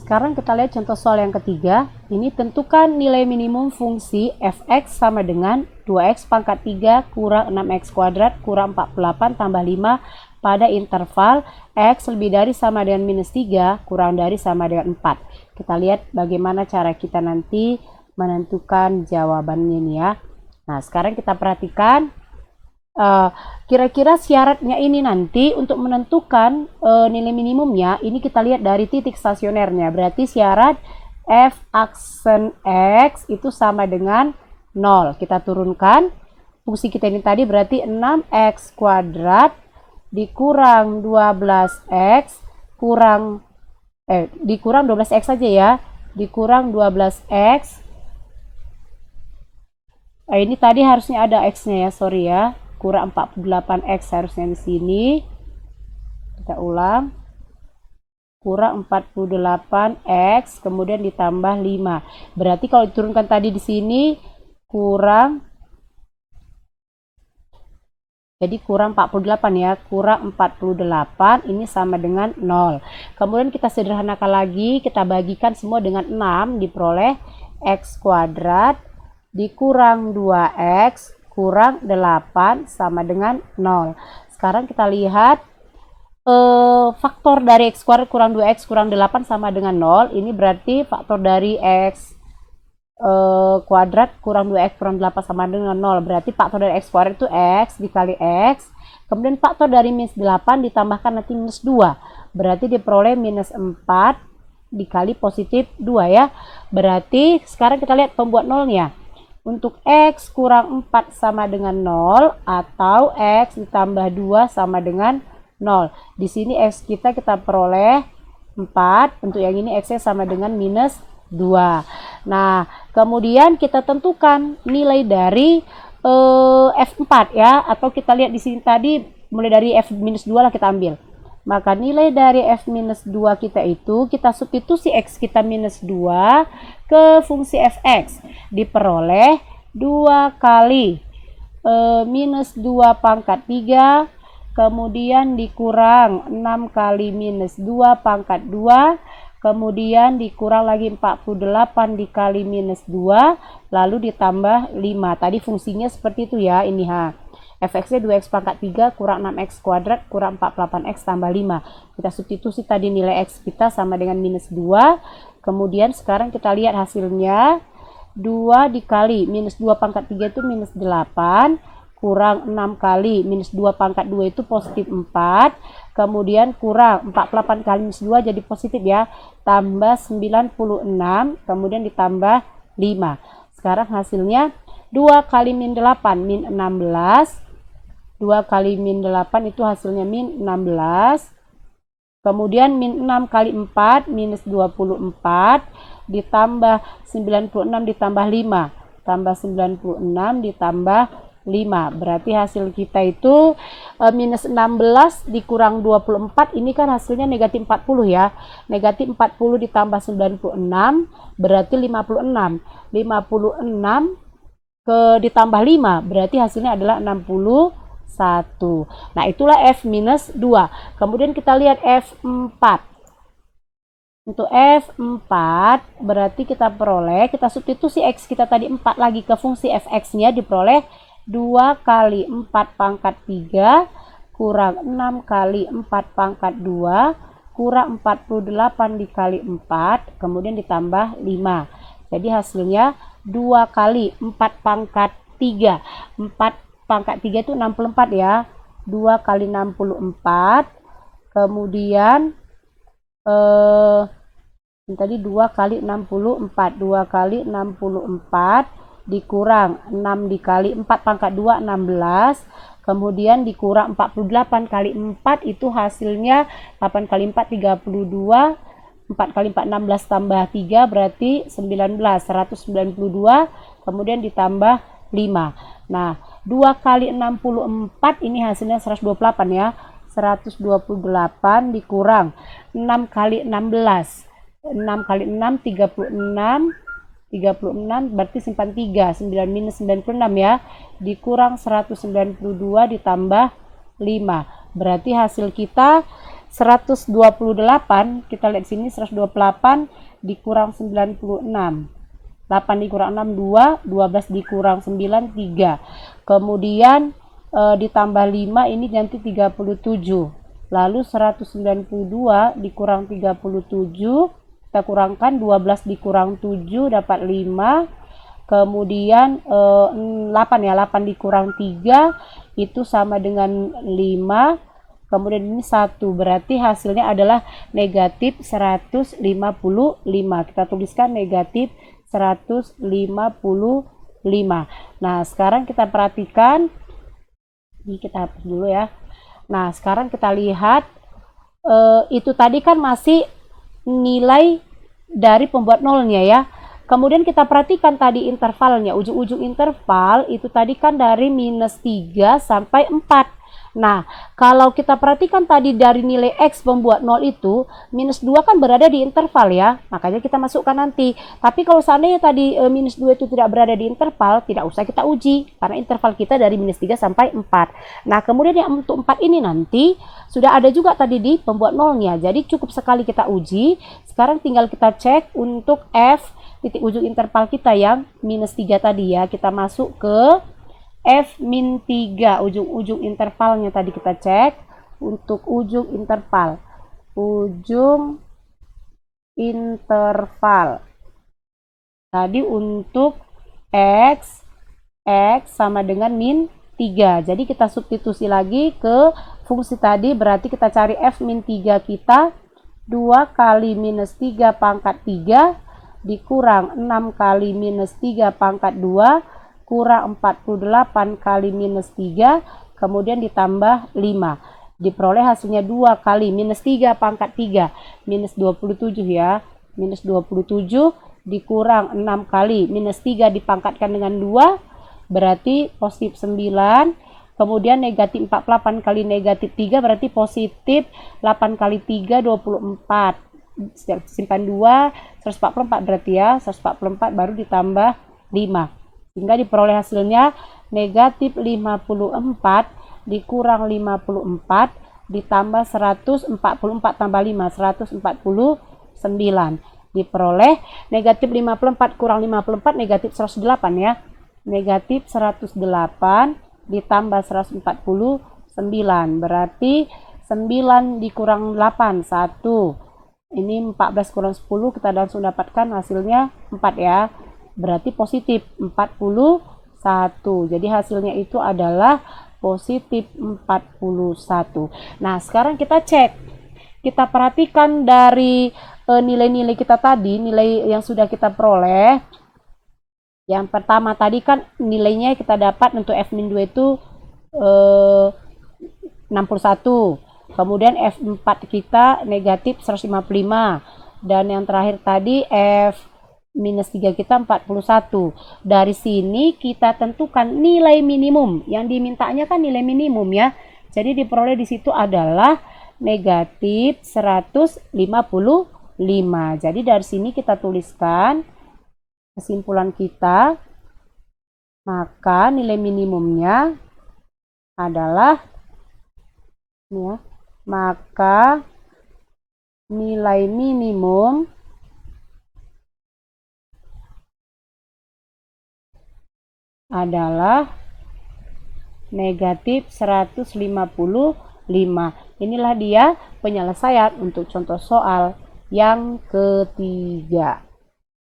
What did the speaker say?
Sekarang kita lihat contoh soal yang ketiga. Ini tentukan nilai minimum fungsi fx sama dengan 2x pangkat 3 kurang 6x kuadrat kurang 48 tambah 5 pada interval x lebih dari sama dengan minus 3 kurang dari sama dengan 4. Kita lihat bagaimana cara kita nanti menentukan jawabannya nih ya. Nah, sekarang kita perhatikan kira-kira syaratnya ini nanti untuk menentukan nilai minimumnya. Ini kita lihat dari titik stasionernya. Berarti syarat f aksen x itu sama dengan 0. Kita turunkan fungsi kita ini tadi berarti 6x kuadrat dikurang 12x kurang dikurang 12x saja ya, dikurang 12x. Ini tadi harusnya ada x-nya ya, sorry ya, kurang 48x harusnya di sini. Kita ulang, kurang 48x kemudian ditambah 5. Berarti kalau diturunkan tadi di sini kurang, jadi kurang 48 ya, kurang 48 ini sama dengan 0. Kemudian kita sederhanakan lagi, kita bagikan semua dengan 6, diperoleh x kuadrat dikurang 2x kurang 8 sama dengan 0. Sekarang kita lihat faktor dari x kuadrat kurang 2x kurang 8 sama dengan 0. Ini berarti faktor dari x kuadrat kurang 2x kurang 8 sama dengan 0. Berarti faktor dari x kuadrat itu x dikali x. Kemudian faktor dari minus 8 ditambahkan nanti minus 2. Berarti diperoleh minus 4 dikali positif 2 ya. Berarti sekarang kita lihat pembuat nolnya. Untuk x kurang 4 sama dengan 0 atau x ditambah 2 sama dengan 0. Di sini x kita peroleh 4. Untuk yang ini x-nya sama dengan minus 2. Nah, kemudian kita tentukan nilai dari f4 ya, atau kita lihat di sini tadi mulai dari f-2 lah kita ambil. Maka nilai dari f-2 kita itu kita substitusi x kita minus 2 ke fungsi fx. Diperoleh 2 kali minus 2 pangkat 3. Kemudian dikurang 6 kali minus 2 pangkat 2. Kemudian dikurang lagi 48 dikali minus 2. Lalu ditambah 5. Tadi fungsinya seperti itu ya, ini ha. fx-nya 2x pangkat 3 kurang 6x kuadrat kurang 48x tambah 5. Kita substitusi tadi nilai x kita sama dengan minus 2. Kemudian sekarang kita lihat hasilnya. 2 dikali minus 2 pangkat 3 itu minus 8. Kurang 6 kali minus 2 pangkat 2 itu positif 4. Kemudian kurang 48 kali minus 2 jadi positif ya. Tambah 96. Kemudian ditambah 5. Sekarang hasilnya 2 kali min 8 min 16. 2 kali min 8 itu hasilnya min 16. Kemudian min 6 kali 4 minus 24. Ditambah 96 ditambah 5. Tambah 96 ditambah 5. Berarti hasil kita itu minus 16 dikurang 24. Ini kan hasilnya negatif 40 ya. Negatif 40 ditambah 96 berarti 56. 56 ditambah 5 berarti hasilnya adalah 61. Nah, itulah f-2. Kemudian kita lihat f4. Untuk f4 berarti kita substitusi x kita tadi 4 lagi ke fungsi fx-nya, diperoleh 2 kali 4 pangkat 3 kurang 6 kali 4 pangkat 2 kurang 48 dikali 4 kemudian ditambah 5. Jadi hasilnya 2 kali 4 pangkat 3. 4 pangkat 3 itu 64 ya. 2 kali 64. Kemudian tadi 2 kali 64. 2 kali 64 dikurang 6 dikali 4 pangkat 2 16. Kemudian dikurang 48 kali 4 itu hasilnya 8 kali 4 32. 4 kali 4 16 tambah 3 berarti 19, 192, kemudian ditambah 5. Nah, 2 kali 64 ini hasilnya 128 ya. 128 dikurang 6 kali 16. 6 kali 6 36. 36 berarti simpan 3, 9 minus 96 ya. Dikurang 192 ditambah 5. Berarti hasil kita 128, kita lihat sini 128 dikurang 96. 8 dikurang 6, 2, 12 dikurang 9, 3. Kemudian ditambah 5, ini nanti 37. Lalu 192 dikurang 37, kita kurangkan 12 dikurang 7, dapat 5. Kemudian 8 ya, 8 dikurang 3, itu sama dengan 5. Kemudian ini 1, berarti hasilnya adalah negatif 155. Kita tuliskan negatif 155. Nah, sekarang kita perhatikan, ini kita hapus dulu ya. Nah, sekarang kita lihat, itu tadi kan masih nilai dari pembuat nolnya ya. Kemudian kita perhatikan tadi intervalnya, ujung-ujung interval itu tadi kan dari minus 3 sampai 4. Nah, kalau kita perhatikan tadi dari nilai X pembuat 0 itu, minus 2 kan berada di interval ya, makanya kita masukkan nanti. Tapi kalau seandainya tadi minus 2 itu tidak berada di interval, tidak usah kita uji, karena interval kita dari minus 3 sampai 4. Nah, kemudian yang untuk 4 ini nanti, sudah ada juga tadi di pembuat nolnya, jadi cukup sekali kita uji. Sekarang tinggal kita cek untuk F, titik ujung interval kita yang minus 3 tadi ya, kita masuk ke F-3, ujung-ujung intervalnya tadi kita cek. Untuk ujung interval, tadi untuk X sama dengan min 3, jadi kita substitusi lagi ke fungsi tadi, berarti kita cari F-3 kita, 2 kali minus 3 pangkat 3 dikurang 6 kali minus 3 pangkat 2 kurang 48 kali minus 3, kemudian ditambah 5. Diperoleh hasilnya 2 kali minus 3 pangkat 3, minus 27 ya. Minus 27 dikurang 6 kali minus 3 dipangkatkan dengan 2, berarti positif 9. Kemudian negatif 48 kali negatif 3, berarti positif 8 kali 3, 24. Simpan 2, 144 berarti ya. 144 baru ditambah 5. Sehingga diperoleh hasilnya negatif 54 dikurang 54 ditambah 144 tambah 5, 149. Diperoleh negatif 54 kurang 54, negatif 108 ya. Negatif 108 ditambah 149, berarti 9 dikurang 8, 1. Ini 14 kurang 10, kita langsung dapatkan hasilnya 4 ya. Berarti positif 41. Jadi hasilnya itu adalah positif 41. Nah, sekarang kita cek. Kita perhatikan dari nilai-nilai kita tadi, nilai yang sudah kita peroleh. Yang pertama tadi kan nilainya kita dapat untuk F-2 itu 61. Kemudian F4 kita negatif 155. Dan yang terakhir tadi F minus 3 kita 41. Dari sini kita tentukan nilai minimum. Yang dimintanya kan nilai minimum ya. Jadi diperoleh di situ adalah negatif 155. Jadi dari sini kita tuliskan kesimpulan kita. Maka nilai minimumnya adalah ya, maka nilai minimum adalah negatif 155. Inilah dia penyelesaian untuk contoh soal yang ketiga.